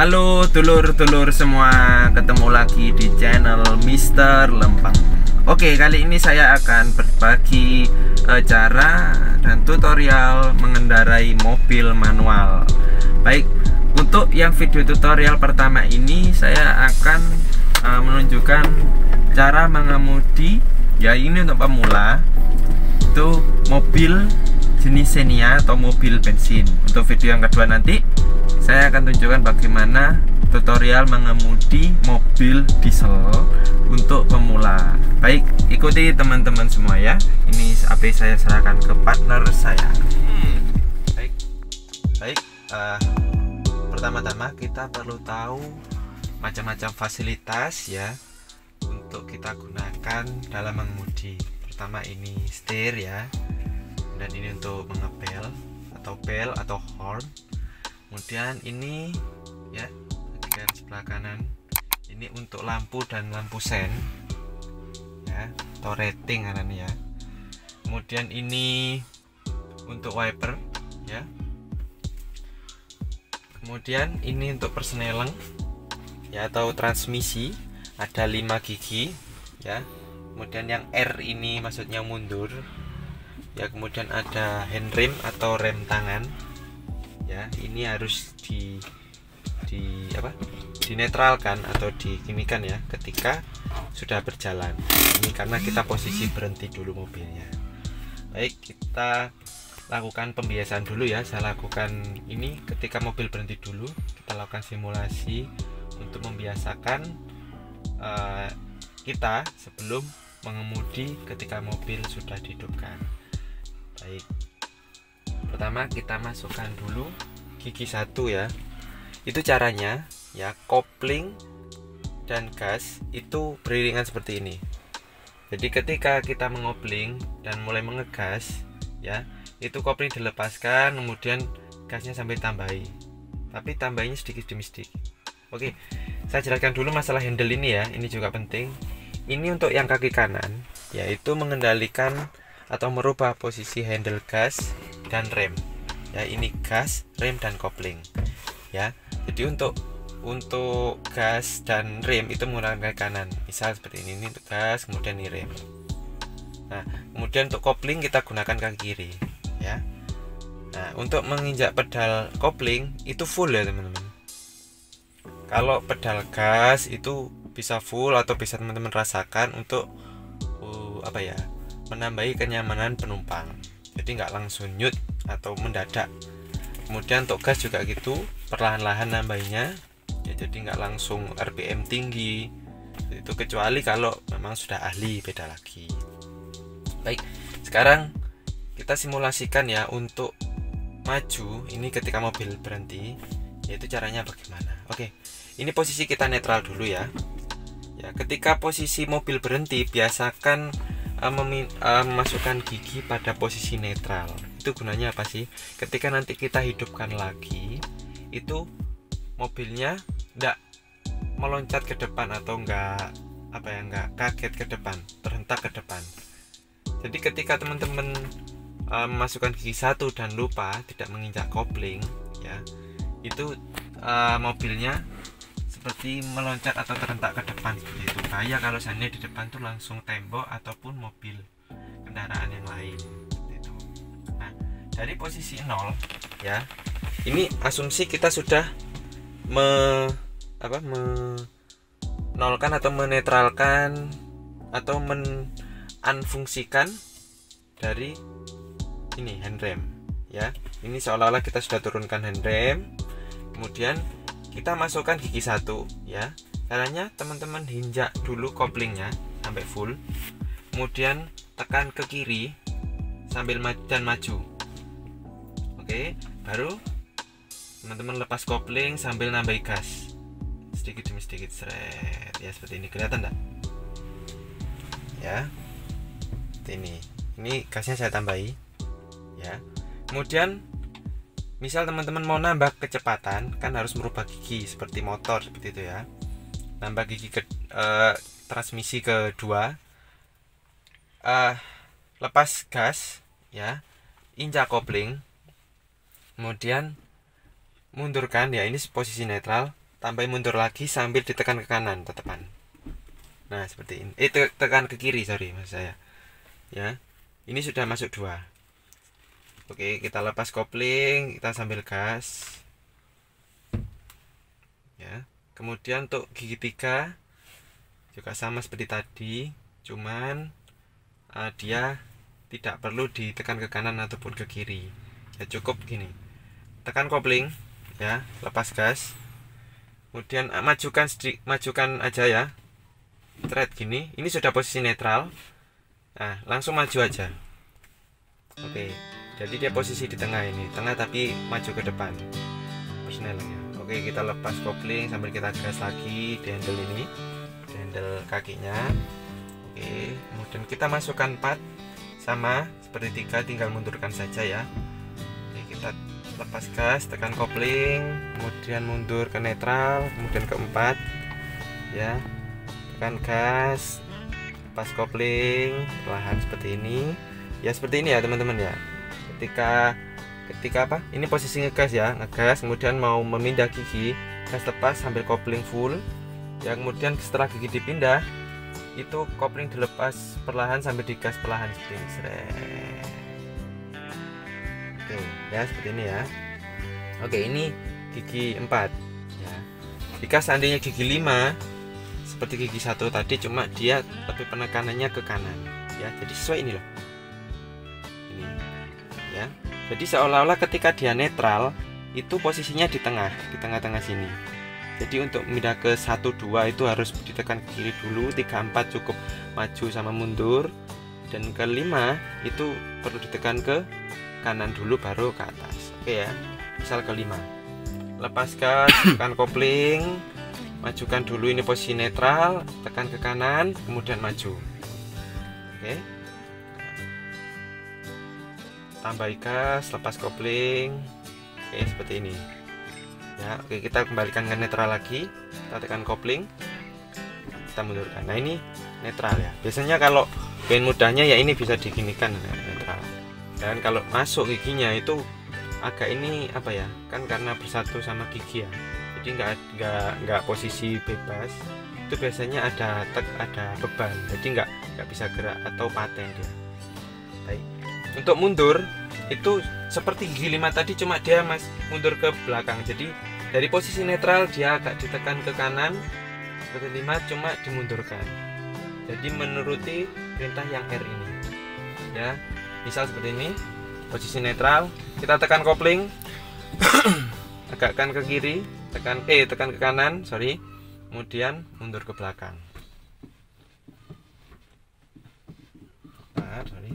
Halo dulur-dulur semua, ketemu lagi di channel Mister Lempeng. Oke, kali ini saya akan berbagi cara dan tutorial mengendarai mobil manual. Baik, untuk yang video tutorial pertama ini saya akan menunjukkan cara mengemudi, ya ini untuk pemula, itu mobil jenis Xenia atau mobil bensin. Untuk video yang kedua nanti saya akan tunjukkan bagaimana tutorial mengemudi mobil diesel untuk pemula. Baik, ikuti teman-teman semua ya. Ini HP saya serahkan ke partner saya. Baik. Pertama-tama kita perlu tahu macam-macam fasilitas ya untuk kita gunakan dalam mengemudi. Pertama ini setir ya, dan ini untuk mengepel atau bell atau horn. Kemudian ini ya, bagian sebelah kanan ini untuk lampu dan lampu sen ya, atau rating kanan ya. Kemudian ini untuk wiper ya. Kemudian ini untuk persneleng ya, atau transmisi, ada 5 gigi ya. Kemudian yang R ini maksudnya mundur ya. Kemudian ada handrem atau rem tangan ya, ini harus dinetralkan atau diginikan ya ketika sudah berjalan. Ini karena kita posisi berhenti dulu mobilnya. Baik, kita lakukan pembiasaan dulu ya. Saya lakukan ini ketika mobil berhenti dulu. Kita lakukan simulasi untuk membiasakan kita sebelum mengemudi ketika mobil sudah dihidupkan. Baik, pertama kita masukkan dulu gigi 1 ya. Itu caranya ya, kopling dan gas itu beriringan seperti ini. Jadi ketika kita mengopling dan mulai mengegas ya, itu kopling dilepaskan, kemudian gasnya sampai tambahi, tapi tambahinnya sedikit demi sedikit. Oke, saya jelaskan dulu masalah handle ini ya, ini juga penting. Ini untuk yang kaki kanan, yaitu mengendalikan atau merubah posisi handle gas dan rem ya. Ini gas, rem, dan kopling ya. Jadi untuk gas dan rem itu menggunakan kaki kanan, misal seperti ini untuk gas, kemudian ini rem. Nah, kemudian untuk kopling kita gunakan kaki kiri ya. Nah, untuk menginjak pedal kopling itu full ya teman-teman. Kalau pedal gas itu bisa full atau bisa teman-teman rasakan untuk menambahi kenyamanan penumpang, jadi nggak langsung nyut atau mendadak. Kemudian untuk gas juga gitu, perlahan-lahan nambahnya ya, jadi nggak langsung RPM tinggi itu, kecuali kalau memang sudah ahli, beda lagi. Baik, sekarang kita simulasikan ya untuk maju ini ketika mobil berhenti, yaitu caranya bagaimana. Oke, ini posisi kita netral dulu ya. Ya, ketika posisi mobil berhenti biasakan memasukkan gigi pada posisi netral. Itu gunanya apa sih? Ketika nanti kita hidupkan lagi, itu mobilnya enggak meloncat ke depan atau enggak kaget ke depan, terhentak ke depan. Jadi ketika teman-teman memasukkan gigi 1 dan lupa tidak menginjak kopling ya, itu mobilnya seperti meloncat atau terhentak ke depan seperti itu. Bahaya kalau seandainya di depan tuh langsung tembok ataupun mobil kendaraan yang lain gitu. Nah, dari posisi 0 ya, ini asumsi kita sudah menolkan atau menetralkan atau menunfungsikan dari ini handrem ya. Ini seolah-olah kita sudah turunkan handrem, kemudian kita masukkan gigi 1 ya. Caranya teman-teman injak dulu koplingnya sampai full, kemudian tekan ke kiri sambil maju. Oke, baru teman-teman lepas kopling sambil nambah gas sedikit demi sedikit, seret ya, seperti ini. Kelihatan enggak ya? Seperti ini gasnya saya tambahi ya. Kemudian misal teman-teman mau nambah kecepatan, kan harus merubah gigi seperti motor seperti itu ya. Nambah gigi ke transmisi kedua, lepas gas ya, injak kopling, kemudian mundurkan ya, ini posisi netral, tambah mundur lagi sambil ditekan ke kanan tetepan. Nah seperti ini, tekan ke kiri, sorry maksud saya ya. Ini sudah masuk 2. Oke, kita lepas kopling, kita sambil gas ya. Kemudian untuk gigi 3 juga sama seperti tadi, cuman dia tidak perlu ditekan ke kanan ataupun ke kiri ya, cukup gini, tekan kopling ya, lepas gas, kemudian majukan aja ya, thread gini. Ini sudah posisi netral. Nah langsung maju aja. Oke, jadi dia posisi di tengah ini, tengah tapi maju ke depan persnelingnya. Oke, kita lepas kopling sambil kita gas lagi di handle ini, di handle kakinya. Oke, kemudian kita masukkan 4 sama seperti 3, tinggal mundurkan saja ya. Oke, kita lepas gas, tekan kopling, kemudian mundur ke netral, kemudian ke 4 ya, tekan gas, lepas kopling, perlahan seperti ini ya, seperti ini ya teman-teman ya. Ketika apa, ini posisi ngegas ya, ngegas, kemudian mau memindah gigi, gas lepas sambil kopling full ya. Kemudian setelah gigi dipindah, itu kopling dilepas perlahan sambil digas perlahan seperti ini. Oke ya, seperti ini ya. Oke, ini gigi 4 ya. Jika seandainya gigi 5 seperti gigi 1 tadi, cuma dia lebih penekanannya ke kanan ya, jadi sesuai ini loh, ini ya. Jadi seolah-olah ketika dia netral itu posisinya di tengah-tengah sini. Jadi untuk pindah ke 1, 2 itu harus ditekan ke kiri dulu, 3, 4 cukup maju sama mundur, dan ke 5 itu perlu ditekan ke kanan dulu baru ke atas. Oke ya, misal ke 5, lepas gas, tekan kopling, majukan dulu, ini posisi netral, tekan ke kanan, kemudian maju. Oke, tambah gas, lepas kopling. Oke, seperti ini ya. Oke, kita kembalikan ke netral lagi, kita tekan kopling, kita mundurkan. Nah ini netral ya. Biasanya kalau pengen mudahnya ya ini bisa diginikan netral. Dan kalau masuk giginya itu agak ini apa ya, kan karena bersatu sama gigi ya, jadi nggak posisi bebas. Itu biasanya ada beban, jadi nggak bisa gerak atau paten dia. Baik, untuk mundur itu seperti gigi 5 tadi, cuma dia mundur ke belakang. Jadi dari posisi netral dia agak ditekan ke kanan seperti 5, cuma dimundurkan. Jadi menuruti perintah yang R ini ya. Misal seperti ini, posisi netral, kita tekan kopling, agakkan ke kiri, tekan ke kanan, sorry, kemudian mundur ke belakang. Sorry.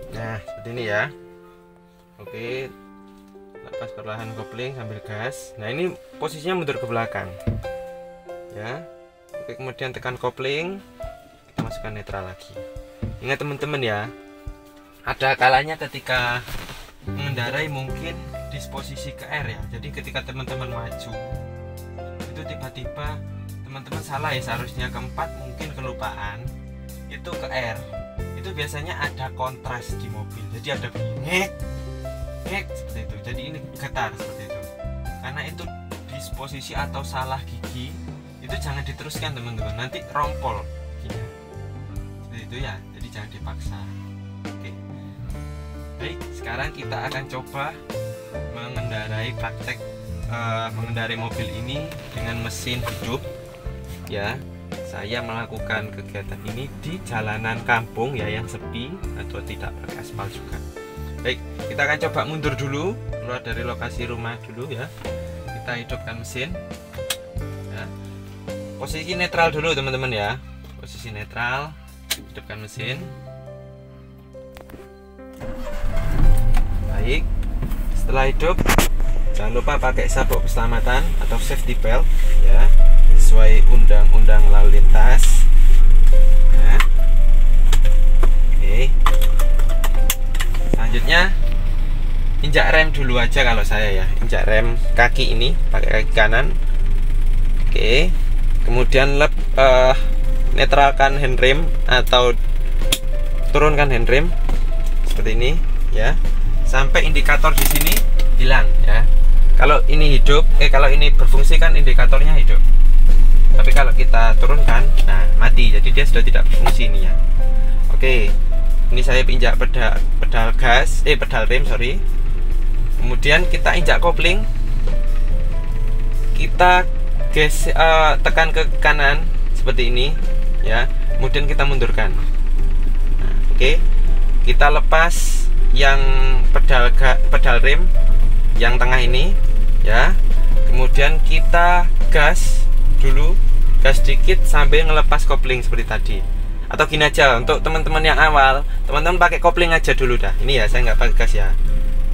Nah seperti ini ya. Oke, lepas perlahan kopling sambil gas. Nah ini posisinya mundur ke belakang ya. Oke, kemudian tekan kopling, kita masukkan netral lagi. Ingat teman-teman ya, ada kalanya ketika mengendarai mungkin disposisi ke R ya. Jadi ketika teman-teman maju itu tiba-tiba teman-teman salah ya, seharusnya ke 4, mungkin kelupaan itu ke R. Itu biasanya ada kontras di mobil, jadi ada bunyi ngek seperti itu. Jadi ini getar seperti itu, karena itu disposisi atau salah gigi. Itu jangan diteruskan teman-teman, nanti rompol giginya seperti itu ya. Jadi jangan dipaksa. Oke, baik, sekarang kita akan coba mengendarai mobil ini dengan mesin hidup ya. Saya melakukan kegiatan ini di jalanan kampung ya, yang sepi atau tidak pakai aspal juga. Baik, kita akan coba mundur dulu, keluar dari lokasi rumah dulu ya. Kita hidupkan mesin ya. Posisi netral dulu teman-teman ya, posisi netral, hidupkan mesin. Baik, setelah hidup jangan lupa pakai sabuk keselamatan atau safety belt ya, sesuai undang-undang lalu lintas. Nah, oke. Selanjutnya injak rem dulu aja kalau saya ya, injak rem kaki ini pakai kaki kanan. Oke, kemudian netralkan handrem atau turunkan handrem seperti ini ya, sampai indikator di sini hilang ya. Kalau ini hidup, kalau ini berfungsi kan indikatornya hidup. Tapi kalau kita turunkan, nah mati. Jadi dia sudah tidak berfungsi ini ya. Oke, ini saya injak pedal gas, pedal rem sorry. Kemudian kita injak kopling, kita tekan ke kanan seperti ini ya. Kemudian kita mundurkan. Nah, oke, kita lepas yang pedal rem yang tengah ini ya. Kemudian kita gas dulu, gas sedikit sambil ngelepas kopling seperti tadi. Atau gini aja, untuk teman-teman yang awal, teman-teman pakai kopling aja dulu dah. Ini ya, saya nggak pakai gas ya.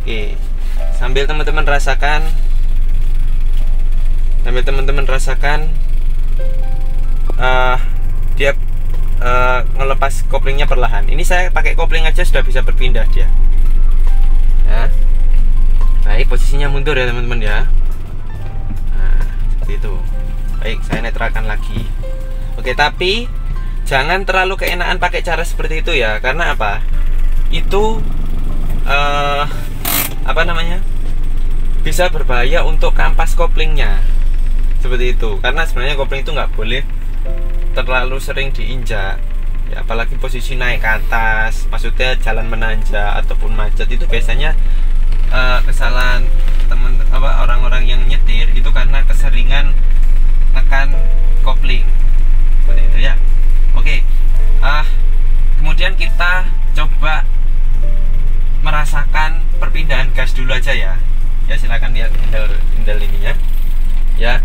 Oke, sambil teman-teman rasakan, dia ngelepas koplingnya perlahan. Ini saya pakai kopling aja sudah bisa berpindah dia ya. Baik, posisinya mundur ya teman-teman ya. Nah, seperti itu. Baik, saya netralkan lagi. Oke, tapi jangan terlalu keenaan pakai cara seperti itu ya. Karena apa? Itu apa namanya? Bisa berbahaya untuk kampas koplingnya. Seperti itu. Karena sebenarnya kopling itu nggak boleh terlalu sering diinjak ya, apalagi posisi naik ke atas, maksudnya jalan menanjak ataupun macet. Itu biasanya kesalahan orang-orang yang nyetir itu karena keseringan tekan kopling seperti itu ya. Oke, kemudian kita coba merasakan perpindahan gas dulu aja ya. Ya silakan lihat handle ininya ya,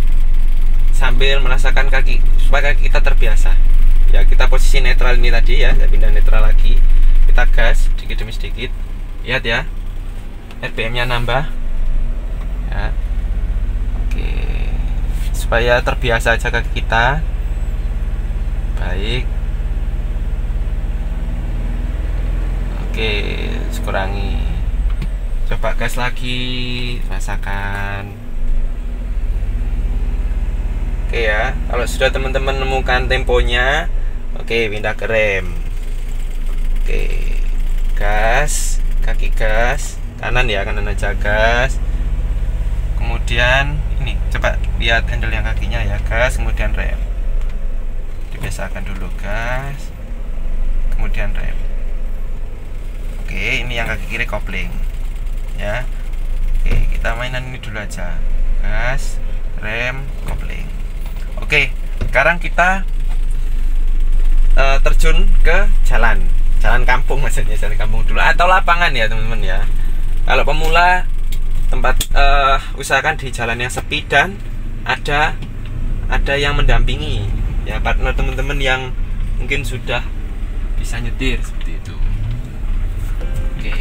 sambil merasakan kaki supaya kita terbiasa ya. Kita posisi netral ini tadi ya, saya pindah netral lagi, kita gas sedikit demi sedikit. Lihat ya, RPM-nya nambah ya. Oke, supaya terbiasa aja kaki kita. Baik, oke, kurangi, coba gas lagi, rasakan. Oke ya, kalau sudah teman-teman menemukan temponya, oke, pindah ke rem. Oke, gas, kaki gas, kanan ya, kanan aja gas. Kemudian ini, coba lihat handle yang kakinya ya, gas, kemudian rem. Dibiasakan dulu gas, kemudian rem. Oke, ini yang kaki kiri kopling ya. Oke, kita mainan ini dulu aja, gas, rem, kopling. Oke, sekarang kita terjun ke jalan kampung, maksudnya jalan kampung dulu atau lapangan ya teman-teman ya. Kalau pemula, usahakan di jalan yang sepi dan ada yang mendampingi ya, partner teman-teman yang mungkin sudah bisa nyetir seperti itu. Oke,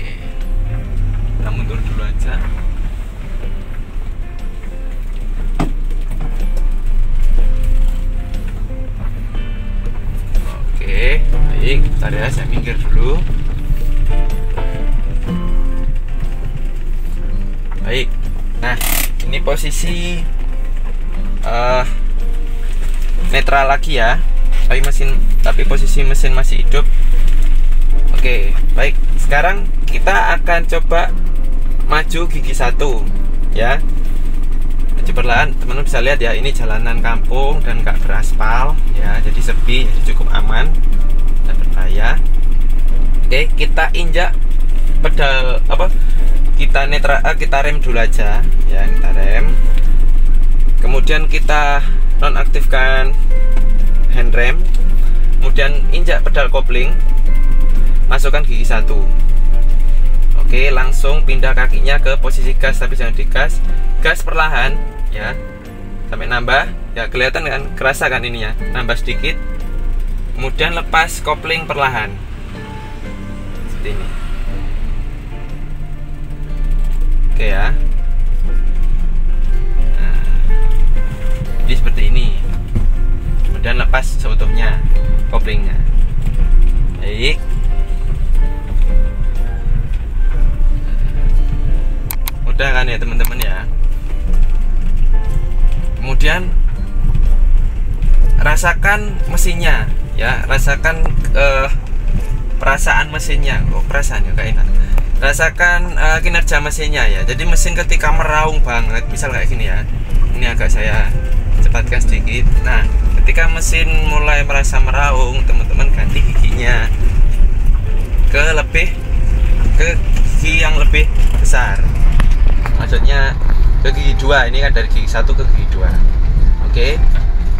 kita mundur dulu aja. Oke, baik, bentar ya, saya minggir dulu. Baik, nah ini posisi netral lagi ya, tapi posisi mesin masih hidup. Oke, baik, sekarang kita akan coba maju gigi 1 ya. Maju perlahan, teman-teman bisa lihat ya, ini jalanan kampung dan nggak beraspal ya, jadi sepi, jadi cukup aman dan berbahaya. Oke, kita injak pedal kita rem dulu aja ya, kita rem. Kemudian kita nonaktifkan handrem, kemudian injak pedal kopling, masukkan gigi 1. Oke, langsung pindah kakinya ke posisi gas, tapi jangan digas, gas perlahan ya, sampai nambah ya, kelihatan kan, kerasa kan ininya, nambah sedikit. Kemudian lepas kopling perlahan seperti ini. Oke ya, nah, jadi seperti ini. Kemudian lepas seutuhnya koplingnya. Baik, mudah kan ya teman-teman ya. Kemudian rasakan mesinnya ya, rasakan perasaan mesinnya. Kok perasaannya kayak enak. Rasakan kinerja mesinnya ya. Jadi mesin ketika meraung banget, misal kayak gini ya, ini agak saya cepatkan sedikit. Nah, ketika mesin mulai merasa meraung, teman-teman ganti giginya ke gigi yang lebih besar, maksudnya ke gigi 2. Ini kan dari gigi 1 ke gigi 2. Oke,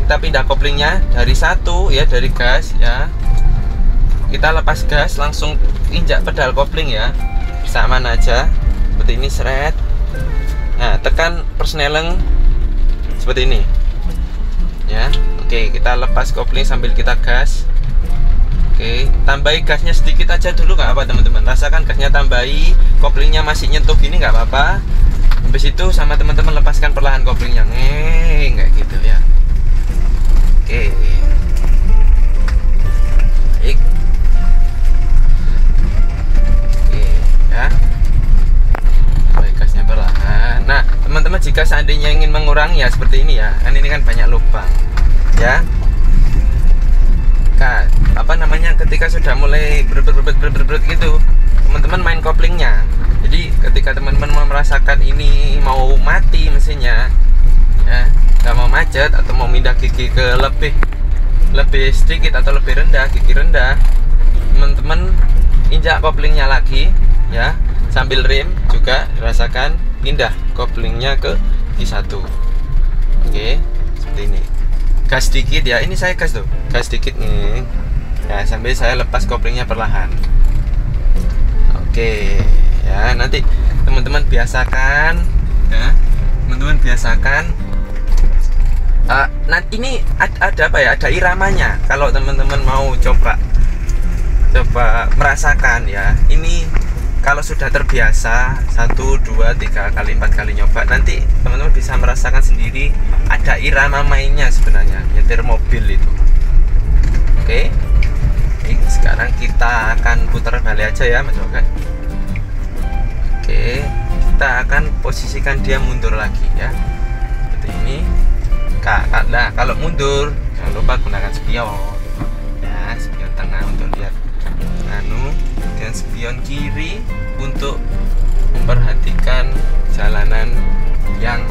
kita pindah koplingnya dari 1 ya, dari gas ya, kita lepas gas, langsung injak pedal kopling ya, bisa mana aja seperti ini, seret. Nah, tekan persneleng seperti ini ya. Oke, kita lepas kopling sambil kita gas. Oke, tambahi gasnya sedikit aja dulu, nggak apa teman-teman. Rasakan gasnya, tambahi, koplingnya masih nyentuh gini nggak apa-apa. Habis itu sama teman-teman lepaskan perlahan koplingnya, kayak gitu ya. Oke, baik. Oke ya, tambahi gasnya perlahan. Nah teman-teman, jika seandainya ingin mengurangi ya seperti ini ya, kan ini kan banyak lubang ya. Ketika sudah mulai berbet gitu, teman-teman main koplingnya. Jadi ketika teman-teman merasakan ini mau mati mesinnya ya, nggak mau macet atau mau pindah gigi ke lebih sedikit atau lebih rendah, gigi rendah, teman-teman injak koplingnya lagi ya, sambil rem juga rasakan pindah koplingnya ke gigi 1. Oke, seperti ini. Gas sedikit ya, ini saya gas sedikit nih ya, sambil saya lepas koplingnya perlahan. Oke ya, nanti teman-teman biasakan ya, teman-teman biasakan. Nah ini ada apa ya, ada iramanya. Kalau teman-teman mau coba merasakan ya, ini kalau sudah terbiasa 1, 2, 3 kali, 4 kali nyoba, nanti teman-teman bisa merasakan sendiri ada irama mainnya sebenarnya nyetir mobil itu. Oke, sekarang kita akan putar balik aja ya Mas Okan. Oke, kita akan posisikan dia mundur lagi ya, seperti ini. Nah, kalau mundur jangan lupa gunakan spion ya, spion tengah untuk lihat dan spion kiri untuk memperhatikan jalanan yang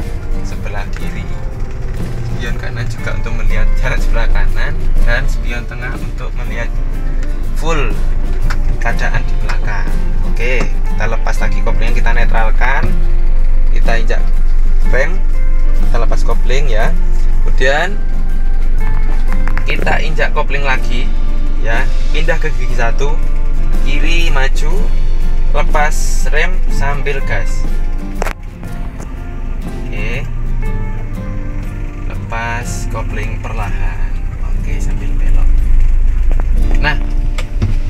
sebelah kiri, spion kanan juga untuk melihat jarak sebelah kanan, dan spion tengah untuk melihat full keadaan di belakang. Oke, kita lepas lagi kopling, kita netralkan, kita injak rem, kita lepas kopling ya, kemudian kita injak kopling lagi ya, pindah ke gigi 1, kiri maju, lepas rem sambil gas. Oke, lepas kopling perlahan. Oke, sambil belok. Nah,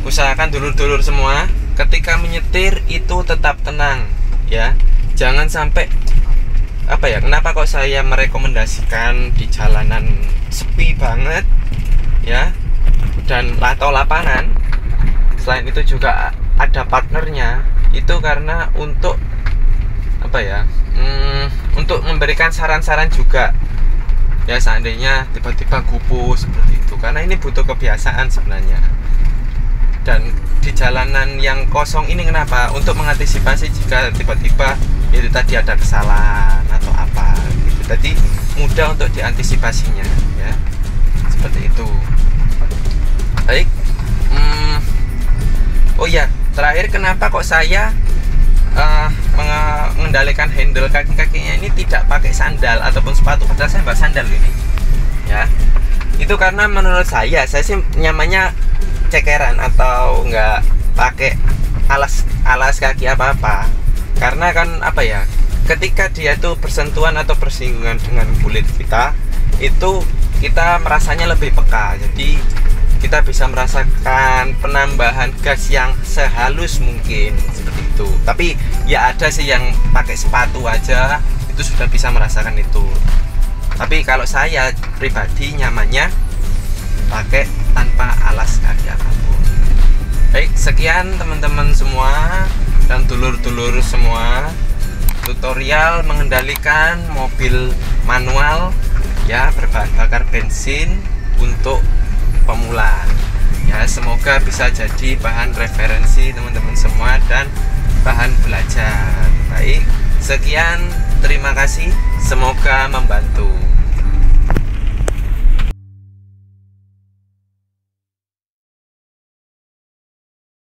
usahakan dulur-dulur semua ketika menyetir itu tetap tenang ya, jangan sampai apa ya, kenapa kok saya merekomendasikan di jalanan sepi banget ya, dan atau lapangan, selain itu juga ada partnernya, itu karena untuk apa ya, untuk memberikan saran-saran juga ya, seandainya tiba-tiba gupus seperti itu, karena ini butuh kebiasaan sebenarnya. Dan di jalanan yang kosong ini kenapa, untuk mengantisipasi jika tiba-tiba itu tadi ada kesalahan atau apa gitu, jadi mudah untuk diantisipasinya ya, seperti itu. Baik, oh ya, terakhir kenapa kok saya mengendalikan handle kaki-kakinya ini tidak pakai sandal ataupun sepatu, padahal saya pakai sandal ini ya, itu karena menurut saya sih nyamannya cekeran atau nggak pakai alas kaki apa-apa, karena kan apa ya, ketika dia tuh bersentuhan atau bersinggungan dengan kulit kita, itu kita merasanya lebih peka, jadi kita bisa merasakan penambahan gas yang sehalus mungkin seperti itu. Tapi ya ada sih yang pakai sepatu aja itu sudah bisa merasakan itu, tapi kalau saya pribadi nyamannya pakai tanpa alas kaki apapun. Baik, sekian teman-teman semua dan dulur-dulur semua, tutorial mengendalikan mobil manual ya, berbahan bakar bensin untuk pemula. Ya, semoga bisa jadi bahan referensi teman-teman semua dan bahan belajar. Baik, sekian, terima kasih, semoga membantu.